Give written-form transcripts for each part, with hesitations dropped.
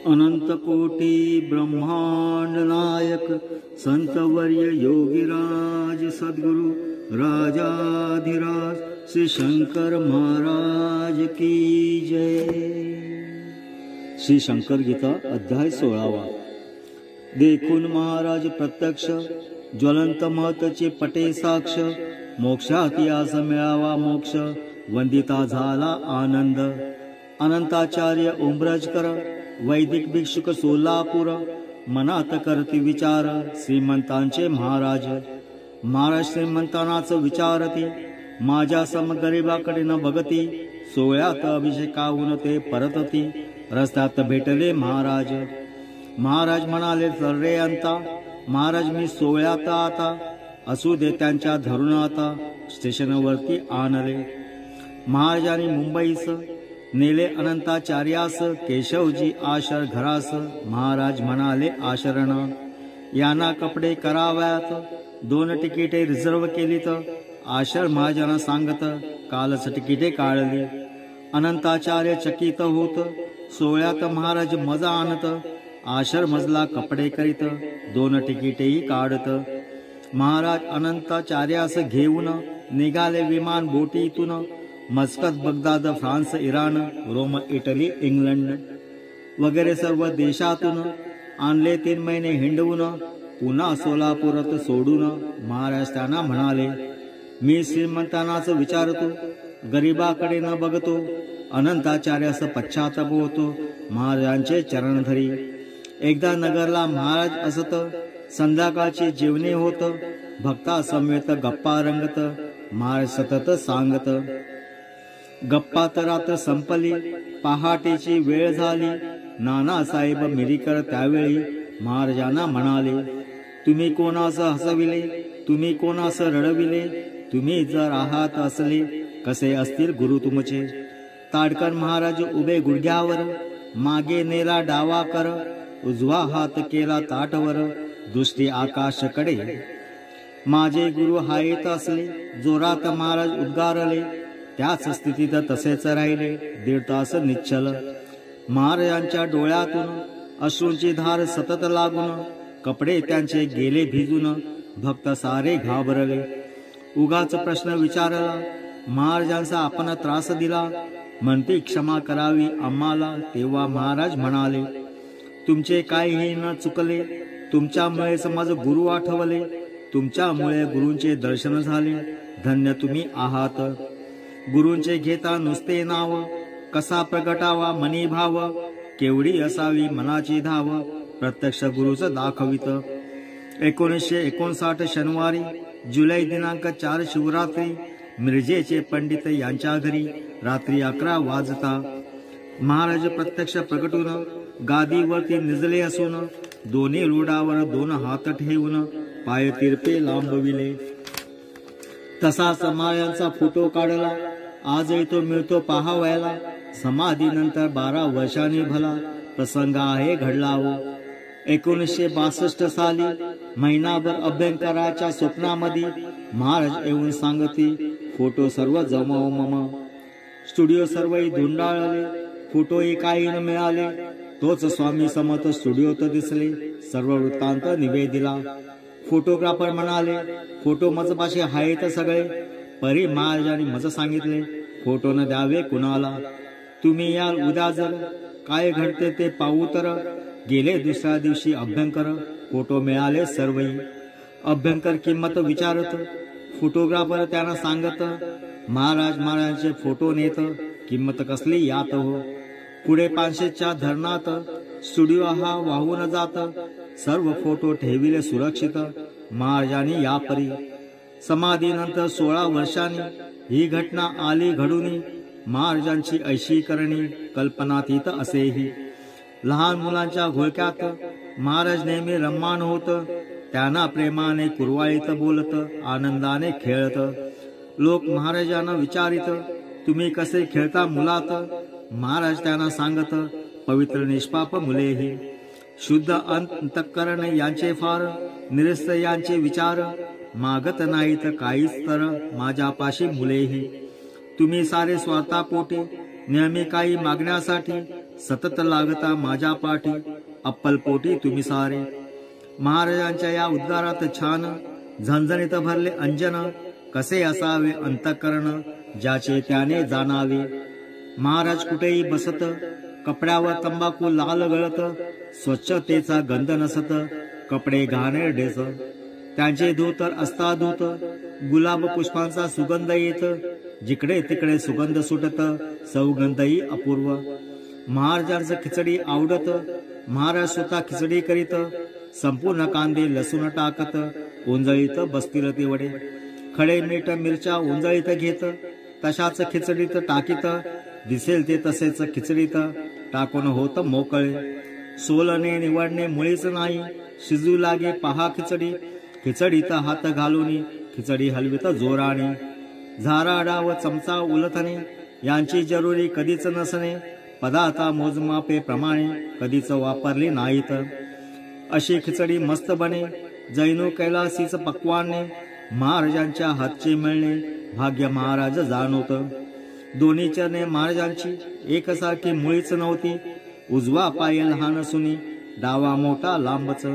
अनंत कोटी ब्रह्मांड नायक संतवर्य योगीराज सद्गुरु राजाधिराज श्री शंकर महाराज की जय। श्री शंकर गीता अध्याय 16। देखून महाराज प्रत्यक्ष ज्वलंत महतचे पटे साक्ष, मोक्षाती आस मिळावा मोक्ष, वंदिता झाला आनंद। अनंताचार्य उंबरजकर वैदिक भिक्षुक सोलापूर, मनात करती विचार श्रीमंतांचे महाराज। महाराज श्रीमंतांनाच विचारती, माझ्या सम गरिबाकडे न बघती, सोहळ्यात अभिषेकाहून ते परतती। रस्त्यात भेटले महाराज, महाराज म्हणाले चल रे अंता, महाराज मी सोहळ्यात आता, असू दे त्यांच्या धरून आता, स्टेशनवरती आणले। महाराजांनी मुंबईस नेले अनंताचार्यास, केशवजी आशर घरास, महाराज म्हणाले आशरण। यांना कपडे कराव्यात, 2 तिकिटे रिझर्व केलीत, आशर महाराजांना सांगत, कालच तिकिटे काढली। अनंताचार्य चकित होत, सोहळ्यात महाराज मजा आणत, आशर मजला कपडे करीत, 2 तिकिटेही काढत। महाराज अनंताचार्यास घेऊन निघाले विमान बोटीतून, Muscat Baghdad France Iran Rome Italy England वगैरे सर्व देशातून आणले। 3 महिने हिंडवून पुन्हा सोलापुरात सोडून महाराज त्यांना म्हणाले, मी श्रीमंतांनाच विचारतो, गरिबाकडे न बघतो, अनंताचार्यास पश्चाताप होतो, महाराजांचे चरण धरी। एकदा नगरला महाराज असत, संध्याकाळचे जेवणे होत, भक्ता समवेत गप्पा रंगत, महाराज सतत सांगत। गप्पात रात्र संपली, पहाटेची वेळ झाली, नानासाहेब मिरीकर त्यावेळी महाराजांना म्हणाले, तुम्ही कोणास हसविले, तुम्ही कोणास रडविले, तुम्ही जर आहात असले, कसे असतील गुरु तुमचे। ताडकन महाराज उभे गुडघ्यावर, मागे नेला डावा कर, उजवा हात केला ताटवर, दृष्टी आकाशाकडे। माझे गुरु हायत असले, जोरात महाराज उद्गारले, त्याच स्थितीत तसेच राहिले 1.5 तास निश्चल। महाराजांच्या डोळ्यातून अश्रूंची धार सतत लागून, कपडे त्यांचे गेले भिजून, भक्त सारे घाबरले। उगाच प्रश्न विचारला, महाराजांचा आपण त्रास दिला, म्हणती क्षमा करावी आम्हाला। तेव्हा महाराज म्हणाले, तुमचे काहीही न चुकले, तुमच्यामुळे माझे गुरु आठवले, तुमच्यामुळे गुरूंचे दर्शन झाले, धन्य तुम्ही आहात। गुरूंचे घेता नुसते नाव, कसा प्रगटावा मनी भाव, केवढी असावी मनाची धाव, प्रत्यक्ष गुरुच दाखवित। 1959 शनिवारी जुलै दिनांक 4 शिवरात्री, मिरजेचे पंडित यांच्या घरी रात्री 11 वाजता महाराज प्रत्यक्ष प्रगटून गादीवरती निजले असून, दोन्ही रुडावर 2 हात ठेवून पाय तिरपे लांबविले। तसाच महाराजांचा फोटो काढला, आजही तो मिळतो पाहावयाला। समाधीनंतर 12 वर्षांनी भला प्रसंग आहे घडला हो। 1962 साली महिनाभर अभ्यंकराच्या स्वप्नामध्ये महाराज येऊन सांगती, फोटो सर्व जमव मम। स्टुडिओ सर्वही धुंडाळले, फोटोही काही न मिळाले। तोच स्वामी समर्थ स्टुडिओत दिसले, सर्व वृत्तांत निवेदिला। फोटोग्राफर म्हणाले, फोटो मजपाशी आहेत सगळे। परी महाराजांनी मज सांगितले, फोटो न द्यावे कुणाला। तुम्ही याल उद्या, जर काय घडते ते पाहू तर। गेले दुसऱ्या दिवशी अभ्यंकर, फोटो मिळाले सर्वही। अभ्यंकर किंमत विचारत, फोटोग्राफर त्यांना सांगत, महाराजांचे फोटो नेत, किंमत कसली यात हो। पुढे 500च्या धरणात स्टुडिओ हा वाहून जात, सर्व फोटो ठेविले सुरक्षित महाराजांनी यापरी। समाधीनंतर 16 वर्षांनी ही घटना आली घडूनी, महाराजांची ऐशी करणी कल्पनातीत असेही। लहान मुलांच्या घोळक्यात महाराज नेहमी रम्मान होत, त्यांना प्रेमाने कुरवाळीत बोलत, आनंदाने खेळत। लोक महाराजांना विचारित, तुम्ही कसे खेळता मुलात। महाराज त्यांना सांगत, पवित्र निष्पाप मुलेही, शुद्ध अंतःकरण यांचे फार, निरस्त यांचे विचार, मागत नाहीत काहीच तर माझ्यापाशी मुलेही। तुम्ही सारे स्वार्थापोटी नेहमी काही मागण्यासाठी सतत लागता माझ्या पाठी, अप्पलपोटी तुम्ही सारे. महाराजांच्या या उद्गारात छान झणझणीत भरले अंजन. कसे असावे अंतःकरण ज्याचे त्याने जाणावे. महाराज कुठेही बसत, कपड्यावर तंबाखू लाल गळत. स्वच्छतेचा गंध नसत, कपडे घाणेरडेच. त्यांचे धोतर असता धूत, गुलाब पुष्पांचा सुगंध येत. जिकडे तिकडे सुगंध सुटत, सौगंधही अपूर्व. महाराजांचं खिचडी आवडत, महाराज स्वतः खिचडी करीत. संपूर्ण कांदे लसूण टाकत, ओंजळीत बसतील ते वडे. खडे मीठ मिरच्या ओंजळीत घेत, तशाच खिचडीत टाकीत. दिसेल ते तसेच खिचडीत टाकून होत मोकळे. सोलने निवडणे मुळीच नाही, शिजू लागे पहा खिचडी. खिचडीत हात घालून खिचडी हलवीत जोराने. झाराडा व चमचा उलथणे यांची जरुरी कधीच नसणे. पदार्थ मोजमापे प्रमाणे कधीच वापरली नाहीत. अशी खिचडी मस्त बने, जैनो कैलासीच पक्वाने. महाराजांच्या हातचे मिळणे भाग्य महाराज जाणवत. दोन्ही चरणे महाराजांची एकसारखी मुळीच नव्हती. उजवा पाय लहान सुनी, डावा मोठा लांबच.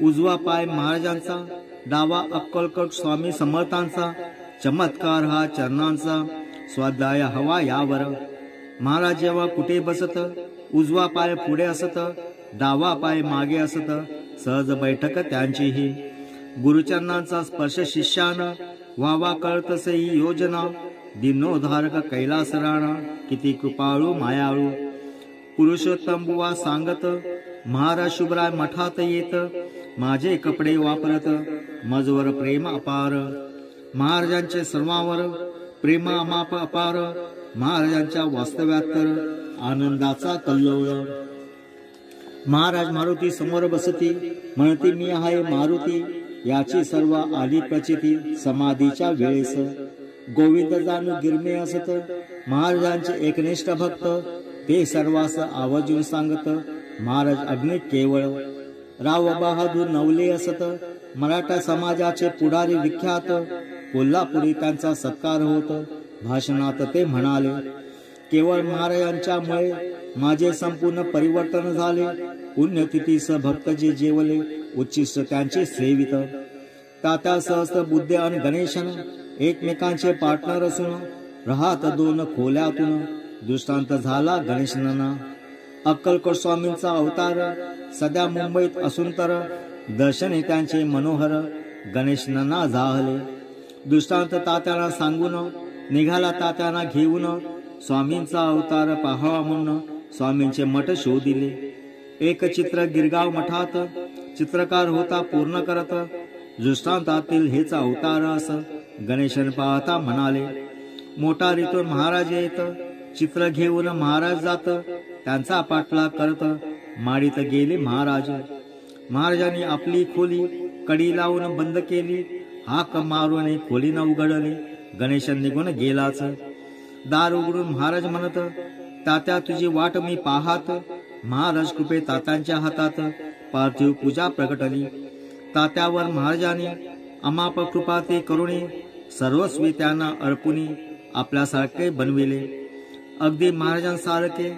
उजवा पाय महाराजांचा, डावा अक्कलकोट स्वामी समर्थांचा. चमत्कार हा चरणांचा, स्वाध्याय हवा यावर. महाराज जेव्हा कुठे बसत, उजवा पाय पुढे असत, डावा पाय मागे असत. सहज बैठक त्यांचीही. गुरुचरणांचा स्पर्श शिष्यानं व्हावा कळतसे ही योजना. दिनोधारक कैलास राणा, किती कृपाळू मायाळू. पुरुषोत्तम बुवा सांगत, महाराज शुभराय मठात येत. माझे कपडे वापरत, मजवर प्रेम अपार. महाराजांचे सर्वांवर प्रेम अमाप अपार. महाराजांच्या वास्तव्यात तर आनंदाचा कल्लोळ. महाराज मारुती समोर बसती, म्हणती मी आहे मारुती. याची सर्व आली प्रचिती समाधीच्या वेळेस. गोविंद जाणू गिरमे असत, महाराजांचे एकनिष्ठ भक्त. ते सर्वांस आवर्जून सांगत, महाराज अग्नी केवळ. राव बहादूर नवले असत, मराठा समाजाचे पुढारी विख्यात. कोल्हापुरी त्यांचा सत्कार होत, भाषणात ते म्हणाले, केवळ महाराजांच्यामुळे माझे संपूर्ण परिवर्तन झाले. पुण्यतिथीस भक्त जे जेवले, उच्चिष्ट त्यांचे सेवित. तात्या सहस्त्र बुद्धे आणि गणेशन एकमेकांचे पार्टनर असून राहत दोन खोल्यातून. दृष्टांत झाला गणेशनाना. अक्कलकोट स्वामींचा अवतार सध्या मुंबईत असून तर दर्शने त्यांचे मनोहर. गणेशनाना जाहले. दृष्टांत तात्याला सांगून निघाला तात्याना घेऊन. स्वामींचा अवतार पाहावा म्हणून स्वामींचे मठ शोधिले. एक चित्र गिरगाव मठात चित्रकार होता पूर्ण करत. दृष्टांतातील हेच अवतार असं गणेशन पाहता म्हणाले. मोटारीतून महाराज येत, चित्र घेऊन महाराज जात. त्यांचा पाठलाग करत माडीत गेले महाराज. महाराजांनी आपली खोली कडी लावून बंद केली. हाक मारून खोलीनं उघडले. गणेशन निघून गेलाच. दार उघडून महाराज म्हणत, तात्या तुझी वाट मी पाहात. महाराज कृपे तात्यांच्या हातात पार्थिव पूजा प्रगटली. तात्यावर महाराजांनी अमाप कृपा ते करुणी. सर्वस्वी त्यांना अर्पुनी आपल्यासारखे बनविले. अगदी महाराजांसारखे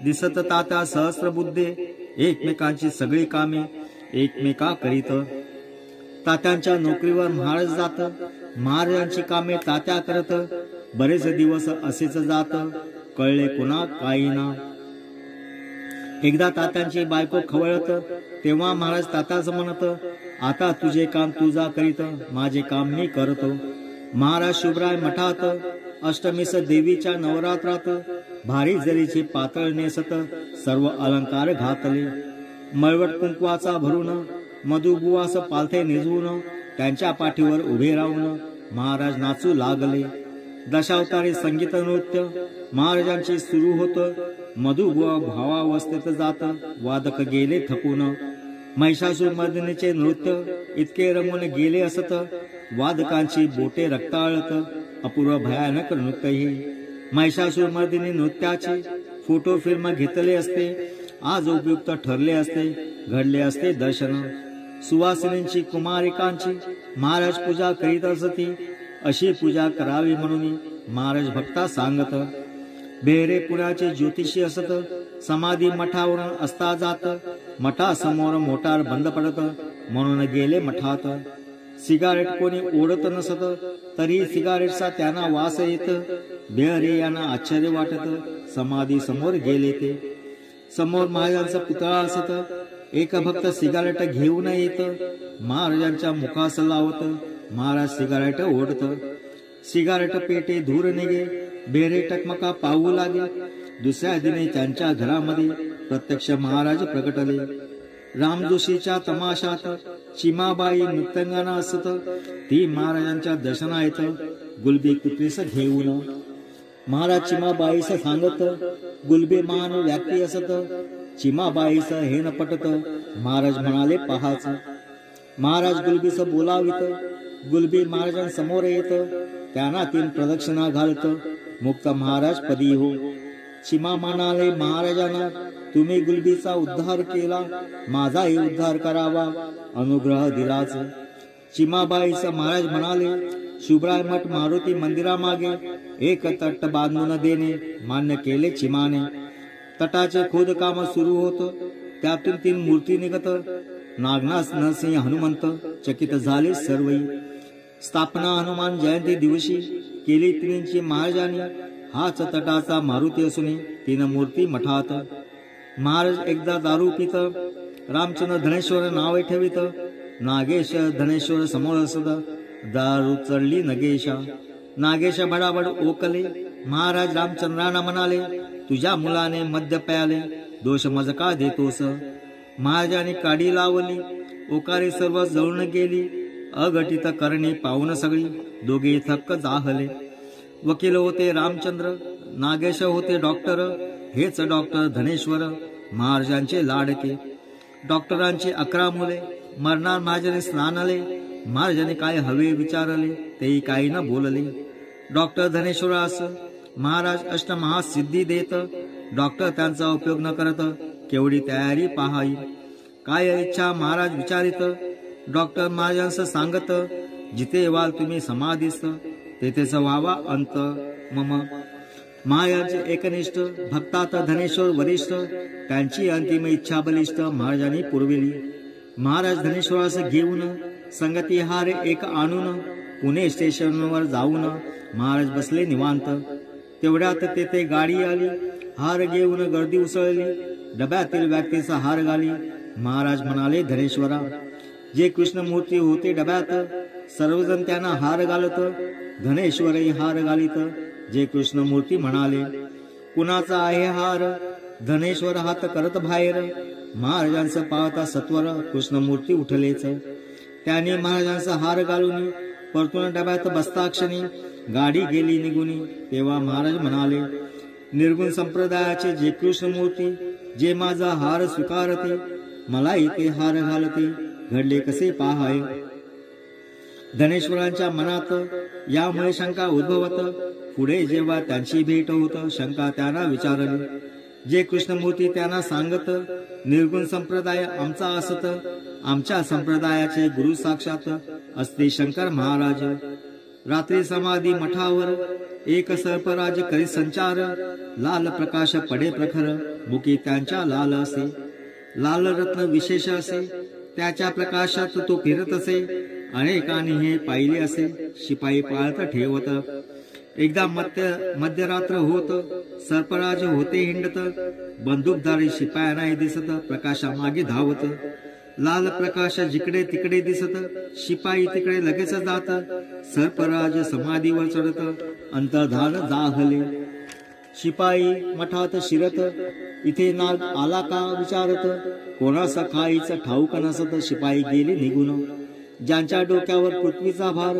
दिसत तात्या सहस्र बुद्धे. एकमेकांची सगळी कामे एकमेका करीत. तात्यांच्या नोकरीवर महाराज जात. महाराजांची कामे तात्या करत. बरेच दिवस असेच जात. कळले कुणा काही ना. एकदा तात्यांची बायको खवळत. तेव्हा महाराज तात्याच म्हणत, आता तुझे काम तुझा करीत, माझे काम मी करतो. महाराज शुभराय मठात अष्टमीस देवीच्या नवरात्रात भारी जरीचे पातळ नेसत. सर्व अलंकार घातले. मळवट कुंकवाचा भरून मधुबुवास पालथे निजवून त्यांच्या पाठीवर उभे राहून महाराज नाचू लागले. दशावतारी संगीत नृत्य महाराजांचे सुरू होत. मधुबुवा भावावस्थेत जात. वादक गेले थकून. महिषासूर मर्दिनीचे नृत्य इतके रमून गेले असत. वादकांची बोटे रक्ताळत. अपूर्व भयानक नृत्य हे. महिषासूर मर्दिनी नृत्याचे फोटो फिल्म घेतले असते. आज उपयुक्त ठरले असते. घडले असते दर्शन. सुवासिनींची कुमारिकांची महाराज पूजा करीत असती. अशी पूजा करावी म्हणून महाराज भक्ता सांगत. बेहरे पुण्याचे ज्योतिषी असत, समाधी मठावरून असता जात, मठासमोर मोटार बंद पडत, म्हणून गेले मठात. सिगारेट कोणी ओढत नसत, तरी सिगारेटचा त्यांना वास येत. बेहरे यांना आश्चर्य वाटत, समाधी समोर गेले ते. समोर महाराजांचा पुतळा असत, एक भक्त सिगारेट घेऊन येत, महाराजांच्या मुखास लावत. महाराज सिगारेट ओढत, सिगारेट पेटे धूर निघे. बेहरे टकमका पाहू लागे. दुसऱ्या दिनी त्यांच्या घरामध्ये प्रत्यक्ष महाराज प्रगटले. रामजोशीच्या तमाशात चिमाबाई नृत्यांगना असत, ती महाराजांच्या दर्शनात गुलबी कुत्रीस घेऊन. महाराज चिमाबाईस सांगत, गुलबे मान व्याप्ती असत, चिमाबाईस हे न पटत. महाराज म्हणाले पहाच. महाराज गुलबीस बोलावित, गुलबी महाराजांसमोर येत, त्यांना 3 प्रदक्षिणा घालत. मुक्त महाराज पदी हो. चिमा म्हणाले महाराजांना, तुम्ही गुलबीचा उद्धार केला, माझाही उद्धार करावा, अनुग्रह दिलाच. चिमाबाईस महाराज म्हणाले, शुभराय मठ मारुती मंदिरामागे एक तट बांधून देणे मान्य केले चिमाने. तटाचे खोदकाम सुरू होत, त्यातून 3 मूर्ती निघत. नागनाथ नरसिंह हनुमंत चकित झाले सर्वही. स्थापना हनुमान जयंती दिवशी केली तिन्हींची महाराजांनी. हाच तटाचा मारुती असून 3 मूर्ती मठात. महाराज एकदा दारू पित, रामचंद्र धनेश्वर नावे ठेवित. नागेश धनेश्वर समोर असत, दारू चढली नगेशा. नागेश बडाबड ओकले. महाराज रामचंद्रांना म्हणाले, तुझ्या मुलाने मद्य प्याले, दोष मज का देतोस. महाराजांनी काडी लावली, ओकारे सर्व जळून गेली. अघटित करणे पाहून सगळी दोघे थक्क जाहले. वकील होते रामचंद्र, नागेश होते डॉक्टर. हेच डॉक्टर धनेश्वर महाराजांचे लाडके. डॉक्टरांची 11 मुले. मरणार महाराजांनी स्नानले. महाराजांनी काय हवे विचारले, तेही काही न बोलले. डॉक्टर धनेश्वरास महाराज अष्टमहासिद्धी देत. डॉक्टर त्यांचा उपयोग न करत, केवढी तयारी पाहावी. काय इच्छा महाराज विचारित. डॉक्टर महाराजांस सांगत, जिथे व्हाल तुम्ही समाधीस, तेथेच व्हावा अंत मम. महाराज एकनिष्ठ, भक्तात धनेश्वर वरिष्ठ, त्यांची अंतिम इच्छा बलिष्ठ महाराजांनी पुरविली. महाराज धनेश्वरास घेऊन संगती हार एक आणून पुणे स्टेशनवर जाऊन महाराज बसले निवांत. तेवढ्यात तेथे गाडी आली. हार घेऊन गर्दी उसळली. डब्यातील व्यक्तीचा हार घाली. महाराज म्हणाले, धनेश्वरा, जे कृष्णमूर्ती होते डब्यात, सर्वजण त्यांना हार घालत. धनेश्वरही हार घालित. जे कृष्णमूर्ती म्हणाले, कुणाचा आहे हार. धनेश्वर हात करत बाहेर. महाराजांचं पाहता सत्वर कृष्णमूर्ती उठलेच. त्याने महाराजांचा हार घालून परतून डब्यात बसता क्षणी गाडी गेली निघून. तेव्हा महाराज म्हणाले, निर्गुण संप्रदायाचे जे कृष्णमूर्ती, जे माझा हार स्वीकारते, मलाही ते हार घालते, घडले कसे पाहाय. धनेश्वरांच्या मनात यामुळे शंका उद्भवत. पुढे जेव्हा त्यांची भेट होत, शंका त्यांना विचारली. जे कृष्णमूर्ती त्यांना सांगत, निर्गुण संप्रदाय आमचा असत, आमच्या संप्रदायाचे गुरु साक्षात असते शंकर महाराज. रात्री समाधी मठावर एक सर्पराज करी संचार. लाल प्रकाश पडे प्रखर, मुखी त्यांच्या लाल असे. लाल रत्न विशेष असे, त्याच्या प्रकाशात तो फिरत असे. अनेकांनी हे पाहिले असे, शिपाई पाळत ठेवत. एकदा मध्यरात्र होत, सर्पराज होते हिंडत. बंदूकधारी शिपायांनाही दिसत, प्रकाशामागे धावत. लाल प्रकाश जिकडे तिकडे दिसत, शिपाई तिकडे लगेच जात. सर्पराज समाधीवर चढत, अंतर्धान जाहले. शिपाई मठात शिरत, इथे नाग आला का विचारत. कोणास खाईच ठाऊक नसत, शिपाई गेली निघून. ज्यांच्या डोक्यावर पृथ्वीचा भार,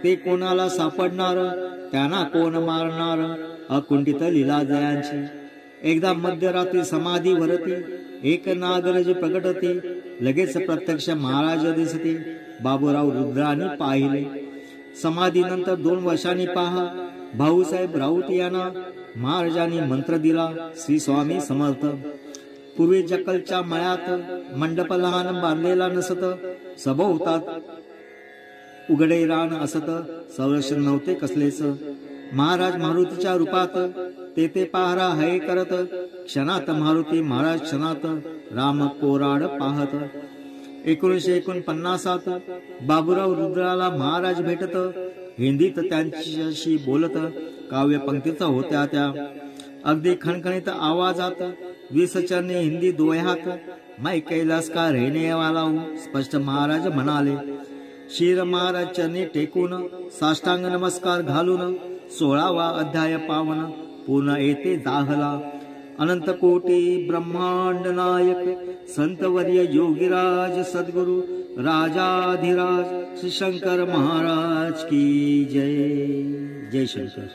ते कोणाला सापडणार, त्यांना कोण मारणार. अकुंठित लीला जयांची. एकदा मध्यरात्री समाधी वरती एक नागरज प्रगटते. लगेच प्रत्यक्ष महाराज दिसते. बाबूराव रुद्रांनी पाहिले. समाधीनंतर 2 वर्षांनी पहा, भाऊसाहेब राऊत यांना महाराजांनी मंत्र दिला, श्री स्वामी समर्थ. पूर्वी जक्कलच्या मळ्यात मंडप लहान बांधलेला नसत, सभोवतात उघडे रान असत, संरक्षण नव्हते कसलेच. महाराज मारुतीच्या रूपात तेथे पहारा है करत, क्षणात मारुती महाराज क्षणात राम कोराड पाहत. 1949 बाबूराव रुद्राला महाराज भेटत, हिंदीत त्यांच्याशी बोलत, काव्य पंक्तीचा होत्या त्या अगदी खणखणीत आवाजात. 20 चरणी हिंदी दोह्यात, मैं कैलास का रहने वाला हूँ, स्पष्ट महाराज म्हणाले. शिर महाराज चरणी टेकून साष्टांग नमस्कार घालून 16वा अध्याय पावन पूर्ण येते दाहला. अनंत कोटी ब्रह्मांड नायक संतवर्य योगीराज सद्गुरु राजाधिराज श्री शंकर महाराज की जय. जय शंकर.